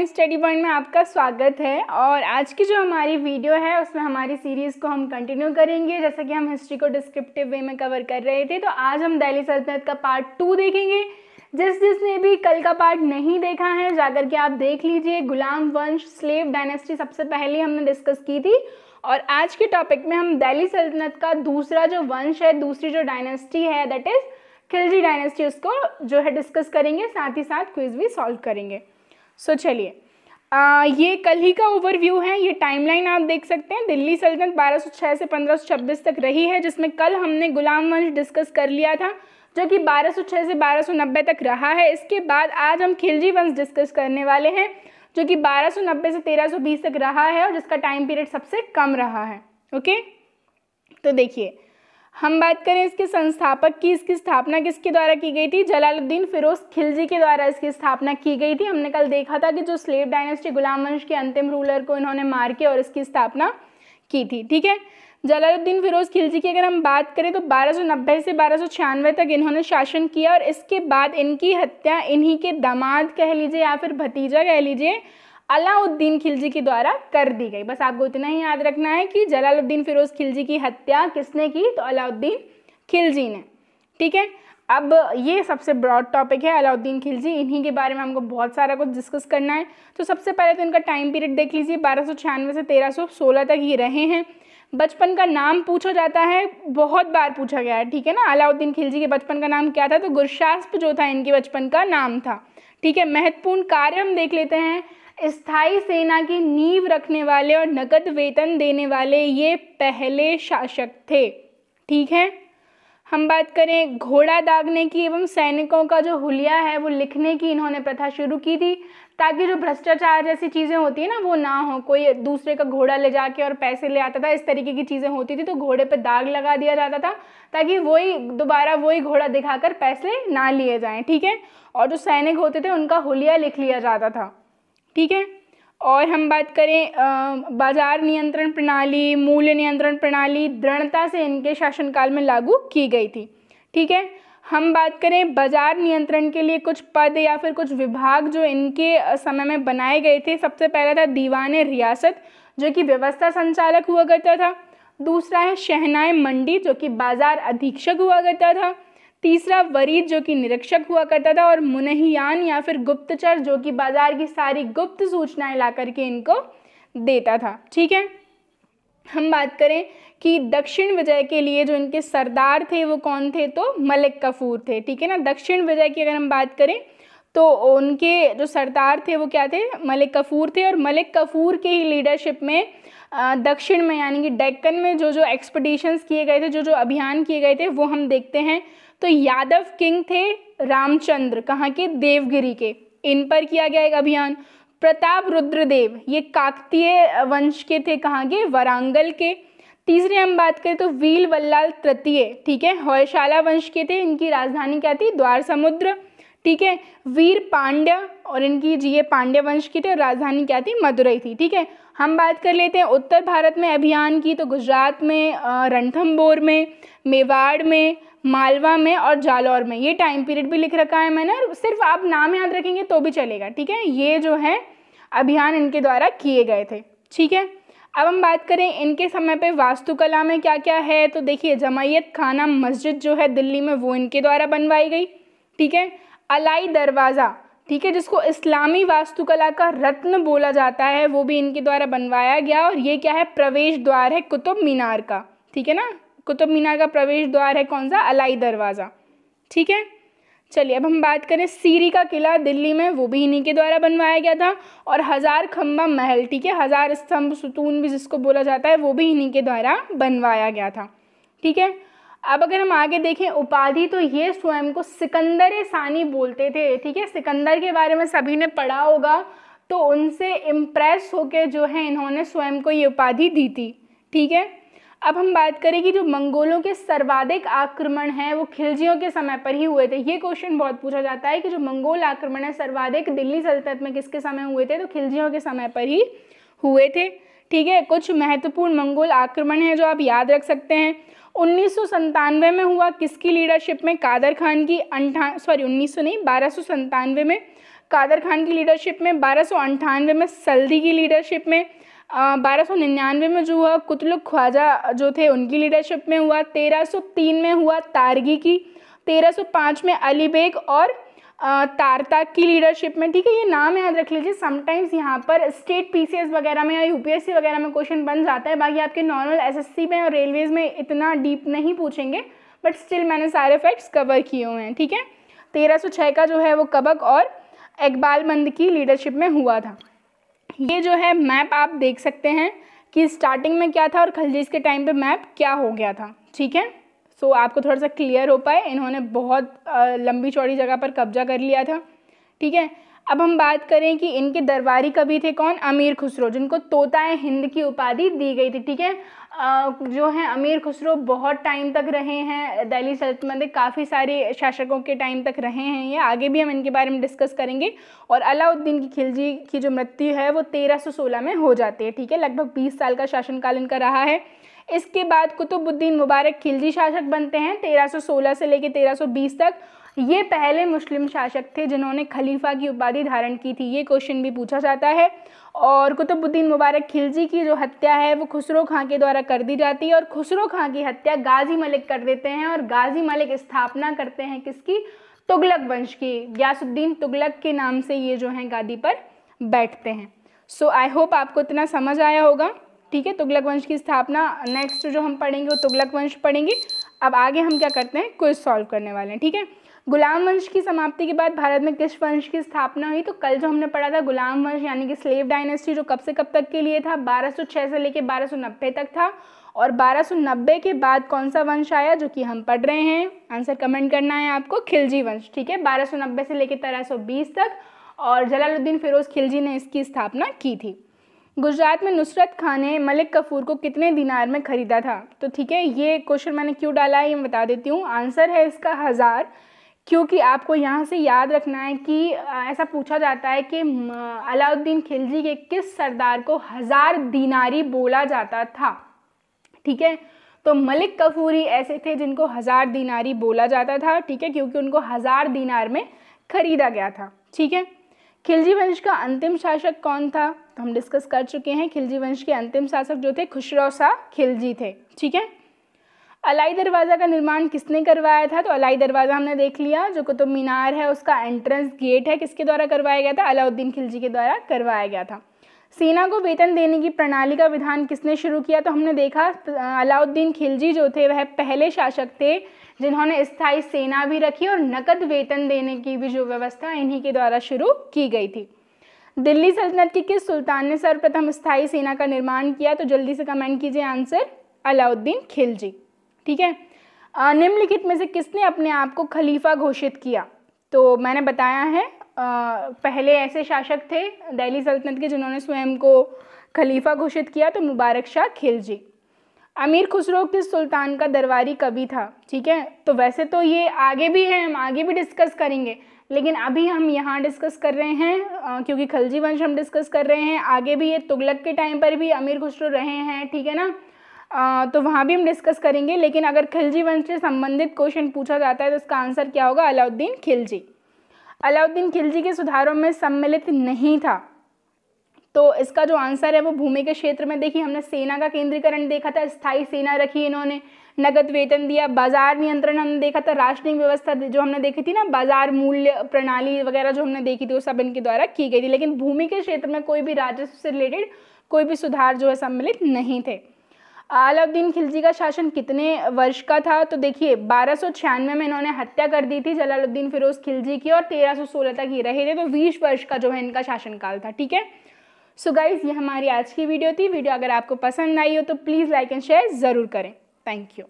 Morning study point में आपका स्वागत है। और आज की जो हमारी वीडियो है उसमें हमारी सीरीज़ को हम कंटिन्यू करेंगे। जैसे कि हम हिस्ट्री को डिस्क्रिप्टिव वे में कवर कर रहे थे, तो आज हम दिल्ली सल्तनत का पार्ट 2 देखेंगे। जिसने भी कल का पार्ट नहीं देखा है जाकर के आप देख लीजिए। गुलाम वंश, स्लेव डायनेस्टी सबसे पहले हमने डिस्कस की थी। और आज के टॉपिक में हम दिल्ली सल्तनत का दूसरा जो वंश है, दूसरी जो डायनेस्टी है, दैट इज खिलजी डायनेस्टी, उसको जो है डिस्कस करेंगे। साथ ही साथ क्विज भी सॉल्व करेंगे। सो चलिए, ये कल ही का ओवरव्यू है। ये टाइमलाइन आप देख सकते हैं। दिल्ली सल्तनत 1206 से 1526 तक रही है, जिसमें कल हमने गुलाम वंश डिस्कस कर लिया था, जो कि 1206 से 1290 तक रहा है। इसके बाद आज हम खिलजी वंश डिस्कस करने वाले हैं, जो कि 1290 से 1320 तक रहा है और जिसका टाइम पीरियड सबसे कम रहा है। ओके, तो देखिए, हम बात करें इसके संस्थापक की। इसकी स्थापना किसके द्वारा की गई थी? जलालुद्दीन फिरोज खिलजी के द्वारा इसकी स्थापना की गई थी। हमने कल देखा था कि जो स्लेव डायनेस्टी गुलाम वंश के अंतिम रूलर को इन्होंने मार के और इसकी स्थापना की थी। ठीक है, जलालुद्दीन फिरोज खिलजी की अगर हम बात करें तो 1290 से 1296 तक इन्होंने शासन किया और इसके बाद इनकी हत्या इन्हीं के दामाद कह लीजिए या फिर भतीजा कह लीजिए, अलाउद्दीन खिलजी के द्वारा कर दी गई। बस आपको इतना ही याद रखना है कि जलालुद्दीन फिरोज खिलजी की हत्या किसने की? तो अलाउद्दीन खिलजी ने। ठीक है, अब ये सबसे ब्रॉड टॉपिक है अलाउद्दीन खिलजी, इन्हीं के बारे में हमको बहुत सारा कुछ डिस्कस करना है। तो सबसे पहले तो इनका टाइम पीरियड देख लीजिए। 1296 से 1316 तक ये रहे हैं। बचपन का नाम पूछा जाता है, बहुत बार पूछा गया है। ठीक है ना, अलाउद्दीन खिलजी के बचपन का नाम क्या था? तो गुरशास्प जो था इनके बचपन का नाम था। ठीक है, महत्वपूर्ण कार्य हम देख लेते हैं। स्थायी सेना की नींव रखने वाले और नकद वेतन देने वाले ये पहले शासक थे। ठीक है, हम बात करें घोड़ा दागने की एवं सैनिकों का जो हुलिया है वो लिखने की इन्होंने प्रथा शुरू की थी, ताकि जो भ्रष्टाचार जैसी चीज़ें होती है ना वो ना हो। कोई दूसरे का घोड़ा ले जाके और पैसे ले आता था, इस तरीके की चीज़ें होती थी, तो घोड़े पे दाग लगा दिया जाता था ताकि वही दोबारा वही घोड़ा दिखाकर पैसे ना लिए जाएं। ठीक है, और जो सैनिक होते थे उनका हुलिया लिख लिया जाता था। ठीक है, और हम बात करें बाजार नियंत्रण प्रणाली, मूल्य नियंत्रण प्रणाली दृढ़ता से इनके शासनकाल में लागू की गई थी। ठीक है, हम बात करें बाजार नियंत्रण के लिए कुछ पद या फिर कुछ विभाग जो इनके समय में बनाए गए थे। सबसे पहला था दीवान रियासत, जो कि व्यवस्था संचालक हुआ करता था। दूसरा है शहनाई मंडी, जो कि बाजार अधीक्षक हुआ करता था। तीसरा वरीद, जो कि निरीक्षक हुआ करता था। और मुनहियान या फिर गुप्तचर, जो कि बाजार की सारी गुप्त सूचनाएं ला करके इनको देता था। ठीक है, हम बात करें कि दक्षिण विजय के लिए जो इनके सरदार थे वो कौन थे? तो मलिक काफूर थे। ठीक है ना, दक्षिण विजय की अगर हम बात करें तो उनके जो सरदार थे वो क्या थे? मलिक काफूर थे। और मलिक काफूर के ही लीडरशिप में दक्षिण में यानी कि डेक्कन में जो जो एक्सपीडिशंस किए गए थे, जो जो अभियान किए गए थे, वो हम देखते हैं। तो यादव किंग थे रामचंद्र, कहाँ के? देवगिरी के, इन पर किया गया एक अभियान। प्रताप रुद्रदेव, ये काकतीय वंश के थे, कहाँ के? वारंगल के। तीसरे हम बात करें तो वीर वल्लाल तृतीय, ठीक है, होयशाला वंश के थे। इनकी राजधानी क्या थी? द्वार समुद्र। ठीक है, वीर पांड्या, और इनकी जी ये पांड्या वंश की थे और राजधानी क्या थी? मदुरई थी। ठीक है, हम बात कर लेते हैं उत्तर भारत में अभियान की। तो गुजरात में रणथंभौर में, मेवाड़ में, मालवा में और जालौर में। ये टाइम पीरियड भी लिख रखा है मैंने, सिर्फ आप नाम याद रखेंगे तो भी चलेगा। ठीक है, ये जो है अभियान इनके द्वारा किए गए थे। ठीक है, अब हम बात करें इनके समय पे वास्तुकला में क्या क्या है। तो देखिए, जमायत खाना मस्जिद जो है दिल्ली में वो इनके द्वारा बनवाई गई। ठीक है, अलाई दरवाज़ा, ठीक है, जिसको इस्लामी वास्तुकला का रत्न बोला जाता है, वो भी इनके द्वारा बनवाया गया। और ये क्या है? प्रवेश द्वार है कुतुब मीनार का। ठीक है ना, कुतुब मीनार का प्रवेश द्वार है कौन सा? अलाई दरवाज़ा। ठीक है, चलिए अब हम बात करें सीरी का किला दिल्ली में, वो भी इन्हीं के द्वारा बनवाया गया था। और हजार खंबा महल, ठीक है, हजार स्तंभ सुतून भी जिसको बोला जाता है, वो भी इन्हीं के द्वारा बनवाया गया था। ठीक है, अब अगर हम आगे देखें उपाधि, तो ये स्वयं को सिकंदर सानी बोलते थे। ठीक है, सिकंदर के बारे में सभी ने पढ़ा होगा, तो उनसे इम्प्रेस होकर जो है इन्होंने स्वयं को ये उपाधि दी थी। ठीक है, अब हम बात करें कि जो मंगोलों के सर्वाधिक आक्रमण हैं वो खिलजियों के समय पर ही हुए थे। ये क्वेश्चन बहुत पूछा जाता है कि जो मंगोल आक्रमण है सर्वाधिक दिल्ली सल्तनत में किसके समय हुए थे? तो खिलजियों के समय पर ही हुए थे। ठीक है, कुछ महत्वपूर्ण मंगोल आक्रमण हैं जो आप याद रख सकते हैं। 1997 में हुआ, किसकी लीडरशिप में? कादर खान की। 1297 में कादर खान की लीडरशिप में, 1298 में सल्दी की लीडरशिप में, 1299 में जो हुआ कुतुब ख्वाजा जो थे उनकी लीडरशिप में हुआ, 1303 में हुआ तारगी की, 1305 में अली बेग और तारताक की लीडरशिप में। ठीक है, ये नाम याद रख लीजिए, समटाइम्स यहाँ पर स्टेट पीसीएस वगैरह में या यूपीएससी वगैरह में क्वेश्चन बन जाता है। बाकी आपके नॉर्मल एसएससी में और रेलवेज में इतना डीप नहीं पूछेंगे, बट स्टिल मैंने सारे फैक्ट्स कवर किए हुए हैं। ठीक है, 1306 का जो है वो कबक और इकबालमंद की लीडरशिप में हुआ था। ये जो है मैप आप देख सकते हैं कि स्टार्टिंग में क्या था और खलजीज के टाइम पे मैप क्या हो गया था। ठीक है, सो आपको थोड़ा सा क्लियर हो पाए, इन्होंने बहुत लंबी चौड़ी जगह पर कब्जा कर लिया था। ठीक है, अब हम बात करें कि इनके दरबारी कवि थे कौन, अमीर खुसरो, जिनको तोताए हिंद की उपाधि दी गई थी। ठीक है, जो है अमीर खुसरो बहुत टाइम तक रहे हैं दिल्ली सल्तनत में, काफ़ी सारे शासकों के टाइम तक रहे हैं ये, आगे भी हम इनके बारे में डिस्कस करेंगे। और अलाउद्दीन की खिलजी की जो मृत्यु है वो 1316 में हो जाती है। ठीक है, लगभग 20 साल का शासनकाल इनका रहा है। इसके बाद कुतुबुद्दीन मुबारक खिलजी शासक बनते हैं 1316 से लेकर 1320 तक। ये पहले मुस्लिम शासक थे जिन्होंने खलीफा की उपाधि धारण की थी, ये क्वेश्चन भी पूछा जाता है। और कुतुबुद्दीन मुबारक खिलजी की जो हत्या है वो खुसरो खां के द्वारा कर दी जाती है, और खुसरो खां की हत्या गाजी मलिक कर देते हैं, और गाजी मलिक स्थापना करते हैं किसकी, तुगलक वंश की। गयासुद्दीन तुगलक के नाम से ये जो है गादी पर बैठते हैं। सो आई होप आपको इतना समझ आया होगा। ठीक है, तुगलक वंश की स्थापना नेक्स्ट जो हम पढ़ेंगे वो तुगलक वंश पढ़ेंगे। अब आगे हम क्या करते हैं, क्विज सॉल्व करने वाले हैं। ठीक है, गुलाम वंश की समाप्ति के बाद भारत में किस वंश की स्थापना हुई, तो कल जो हमने पढ़ा था गुलाम वंश यानी कि स्लेव डायनेस्टी, जो कब से कब तक के लिए था, 1206 से लेकर 1290 तक था। और 1290 के बाद कौन सा वंश आया जो कि हम पढ़ रहे हैं, आंसर कमेंट करना है आपको, खिलजी वंश। ठीक है, 1290 से लेकर 1320 तक, और जलालुद्दीन फिरोज खिलजी ने इसकी स्थापना की थी। गुजरात में नुसरत खान ने मलिक कफूर को कितने दिनार में खरीदा था, तो ठीक है, ये क्वेश्चन मैंने क्यों डाला है ये मैं बता देती हूँ। आंसर है इसका 1000, क्योंकि आपको यहाँ से याद रखना है कि ऐसा पूछा जाता है कि अलाउद्दीन खिलजी के किस सरदार को 1000 दिनारी बोला जाता था। ठीक है, तो मलिक कफूर ही ऐसे थे जिनको 1000 दिनारी बोला जाता था। ठीक है, क्योंकि उनको 1000 दिनार में खरीदा गया था। ठीक है, खिलजी वंश का अंतिम शासक कौन था, तो हम डिस्कस कर चुके हैं। खिलजी वंश के अंतिम शासक जो थे खुसरो शाह खिलजी थे। ठीक है, अलाई दरवाज़ा का निर्माण किसने करवाया था, तो अलाई दरवाज़ा हमने देख लिया, जो कुतुब मीनार है उसका एंट्रेंस गेट है, किसके द्वारा करवाया गया था, अलाउद्दीन खिलजी के द्वारा करवाया गया था। सेना को वेतन देने की प्रणाली का विधान किसने शुरू किया, तो हमने देखा अलाउद्दीन खिलजी जो थे वह पहले शासक थे जिन्होंने स्थायी सेना भी रखी और नकद वेतन देने की भी जो व्यवस्था इन्हीं के द्वारा शुरू की गई थी। दिल्ली सल्तनत के किस सुल्तान ने सर्वप्रथम स्थायी सेना का निर्माण किया, तो जल्दी से कमेंट कीजिए आंसर, अलाउद्दीन खिलजी। ठीक है, निम्नलिखित में से किसने अपने आप को खलीफा घोषित किया, तो मैंने बताया है पहले ऐसे शासक थे दिल्ली सल्तनत के जिन्होंने स्वयं को खलीफा घोषित किया, तो मुबारक शाह खिलजी। अमीर खुसरो किस सुल्तान का दरबारी कवि था, ठीक है, तो वैसे तो ये आगे भी है, हम आगे भी डिस्कस करेंगे, लेकिन अभी हम यहाँ डिस्कस कर रहे हैं क्योंकि खिलजी वंश हम डिस्कस कर रहे हैं। आगे भी ये तुगलक के टाइम पर भी अमीर खुसरो रहे हैं, ठीक है ना, तो वहाँ भी हम डिस्कस करेंगे। लेकिन अगर खिलजी वंश से संबंधित क्वेश्चन पूछा जाता है तो इसका आंसर क्या होगा, अलाउद्दीन खिलजी। अलाउद्दीन खिलजी के सुधारों में सम्मिलित नहीं था, तो इसका जो आंसर है वो भूमि के क्षेत्र में, देखिए हमने सेना का केंद्रीकरण देखा था, स्थायी सेना रखी इन्होंने, नगद वेतन दिया, बाजार नियंत्रण हमने देखा था, राशनिंग व्यवस्था जो हमने देखी थी ना, बाजार मूल्य प्रणाली वगैरह जो हमने देखी थी वो सब इनके द्वारा की गई थी। लेकिन भूमि के क्षेत्र में कोई भी राजस्व से रिलेटेड कोई भी सुधार जो है सम्मिलित नहीं थे। अलाउद्दीन खिलजी का शासन कितने वर्ष का था, तो देखिए 1296 में इन्होंने हत्या कर दी थी जलालुद्दीन फिरोज खिलजी की, और 1316 तक ही रहे थे, तो 20 वर्ष का जो है इनका शासनकाल था। ठीक है, सो गाइज ये हमारी आज की वीडियो थी। वीडियो अगर आपको पसंद आई हो तो प्लीज़ लाइक एंड शेयर ज़रूर करें। Thank you.